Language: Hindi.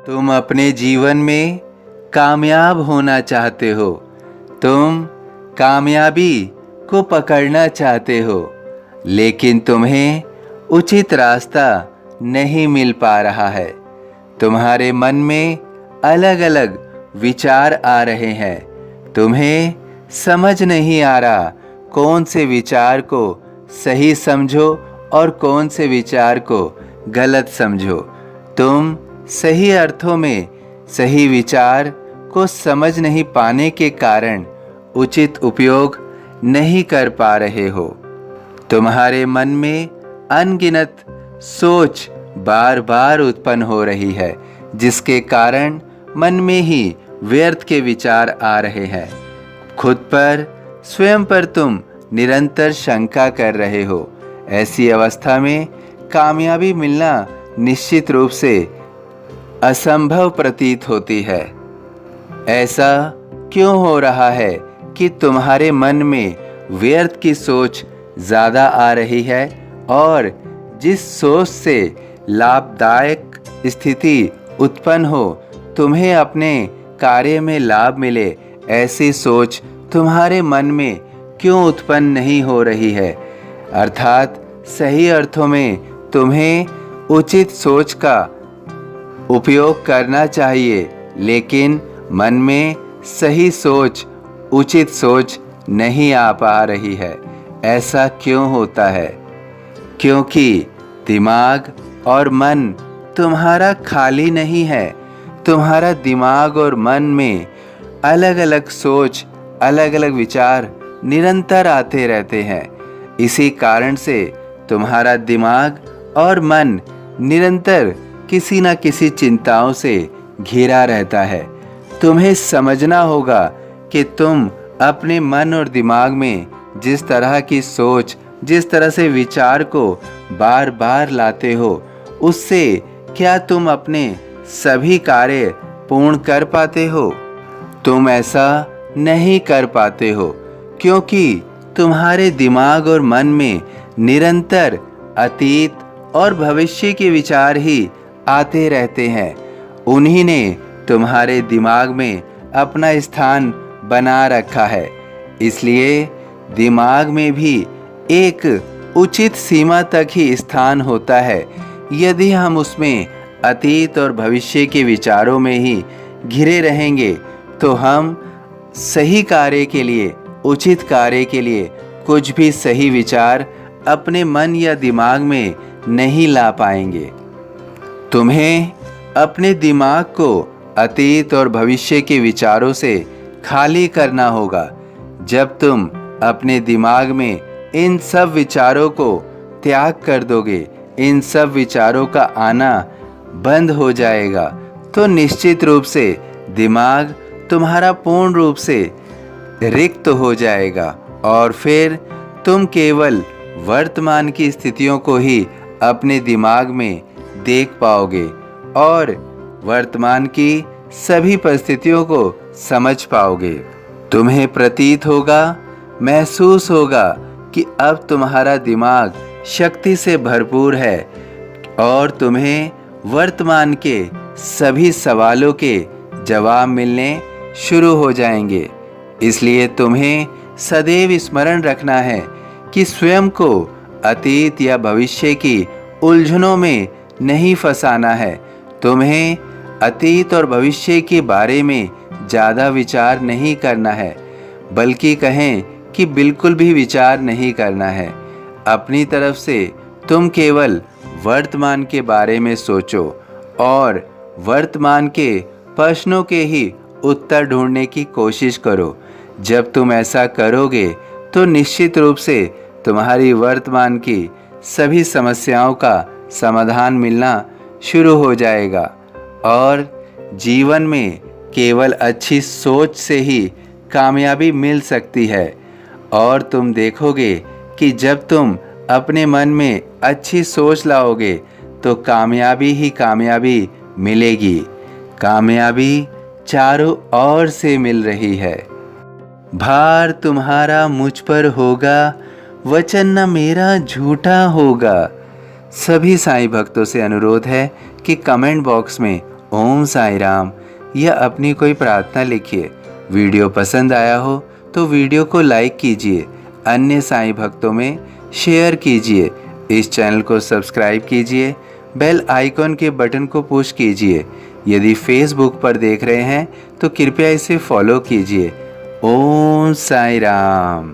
तुम अपने जीवन में कामयाब होना चाहते हो। तुम कामयाबी को पकड़ना चाहते हो, लेकिन तुम्हें उचित रास्ता नहीं मिल पा रहा है। तुम्हारे मन में अलग अलग विचार आ रहे हैं। तुम्हें समझ नहीं आ रहा कौन से विचार को सही समझो और कौन से विचार को गलत समझो। तुम सही अर्थों में सही विचार को समझ नहीं पाने के कारण उचित उपयोग नहीं कर पा रहे हो। तुम्हारे मन में अनगिनत सोच बार बार उत्पन्न हो रही है, जिसके कारण मन में ही व्यर्थ के विचार आ रहे हैं। खुद पर, स्वयं पर तुम निरंतर शंका कर रहे हो। ऐसी अवस्था में कामयाबी मिलना निश्चित रूप से असंभव प्रतीत होती है। ऐसा क्यों हो रहा है कि तुम्हारे मन में व्यर्थ की सोच ज़्यादा आ रही है और जिस सोच से लाभदायक स्थिति उत्पन्न हो, तुम्हें अपने कार्य में लाभ मिले, ऐसी सोच तुम्हारे मन में क्यों उत्पन्न नहीं हो रही है? अर्थात सही अर्थों में तुम्हें उचित सोच का उपयोग करना चाहिए, लेकिन मन में सही सोच, उचित सोच नहीं आ पा रही है। ऐसा क्यों होता है? क्योंकि दिमाग और मन तुम्हारा खाली नहीं है। तुम्हारा दिमाग और मन में अलग अलग सोच, अलग अलग विचार निरंतर आते रहते हैं। इसी कारण से तुम्हारा दिमाग और मन निरंतर किसी न किसी चिंताओं से घिरा रहता है। तुम्हें समझना होगा कि तुम अपने मन और दिमाग में जिस तरह की सोच, जिस तरह से विचार को बार बार लाते हो, उससे क्या तुम अपने सभी कार्य पूर्ण कर पाते हो? तुम ऐसा नहीं कर पाते हो, क्योंकि तुम्हारे दिमाग और मन में निरंतर अतीत और भविष्य के विचार ही आते रहते हैं। उन्हीं ने तुम्हारे दिमाग में अपना स्थान बना रखा है। इसलिए दिमाग में भी एक उचित सीमा तक ही स्थान होता है। यदि हम उसमें अतीत और भविष्य के विचारों में ही घिरे रहेंगे, तो हम सही कार्य के लिए, उचित कार्य के लिए कुछ भी सही विचार अपने मन या दिमाग में नहीं ला पाएंगे। तुम्हें अपने दिमाग को अतीत और भविष्य के विचारों से खाली करना होगा। जब तुम अपने दिमाग में इन सब विचारों को त्याग कर दोगे, इन सब विचारों का आना बंद हो जाएगा, तो निश्चित रूप से दिमाग तुम्हारा पूर्ण रूप से रिक्त हो जाएगा और फिर तुम केवल वर्तमान की स्थितियों को ही अपने दिमाग में देख पाओगे और वर्तमान की सभी परिस्थितियों को समझ पाओगे। तुम्हें प्रतीत होगा, महसूस होगा कि अब तुम्हारा दिमाग शक्ति से भरपूर है और तुम्हें वर्तमान के सभी सवालों के जवाब मिलने शुरू हो जाएंगे। इसलिए तुम्हें सदैव स्मरण रखना है कि स्वयं को अतीत या भविष्य की उलझनों में नहीं फंसाना है। तुम्हें अतीत और भविष्य के बारे में ज़्यादा विचार नहीं करना है, बल्कि कहें कि बिल्कुल भी विचार नहीं करना है। अपनी तरफ से तुम केवल वर्तमान के बारे में सोचो और वर्तमान के प्रश्नों के ही उत्तर ढूंढने की कोशिश करो। जब तुम ऐसा करोगे तो निश्चित रूप से तुम्हारी वर्तमान की सभी समस्याओं का समाधान मिलना शुरू हो जाएगा और जीवन में केवल अच्छी सोच से ही कामयाबी मिल सकती है। और तुम देखोगे कि जब तुम अपने मन में अच्छी सोच लाओगे तो कामयाबी ही कामयाबी मिलेगी। कामयाबी चारों ओर से मिल रही है। भार तुम्हारा मुझ पर होगा, वचन न मेरा झूठा होगा। सभी साईं भक्तों से अनुरोध है कि कमेंट बॉक्स में ओम साईं राम या अपनी कोई प्रार्थना लिखिए। वीडियो पसंद आया हो तो वीडियो को लाइक कीजिए, अन्य साईं भक्तों में शेयर कीजिए। इस चैनल को सब्सक्राइब कीजिए, बेल आइकॉन के बटन को पुश कीजिए। यदि फेसबुक पर देख रहे हैं तो कृपया इसे फॉलो कीजिए। ओम साईं राम।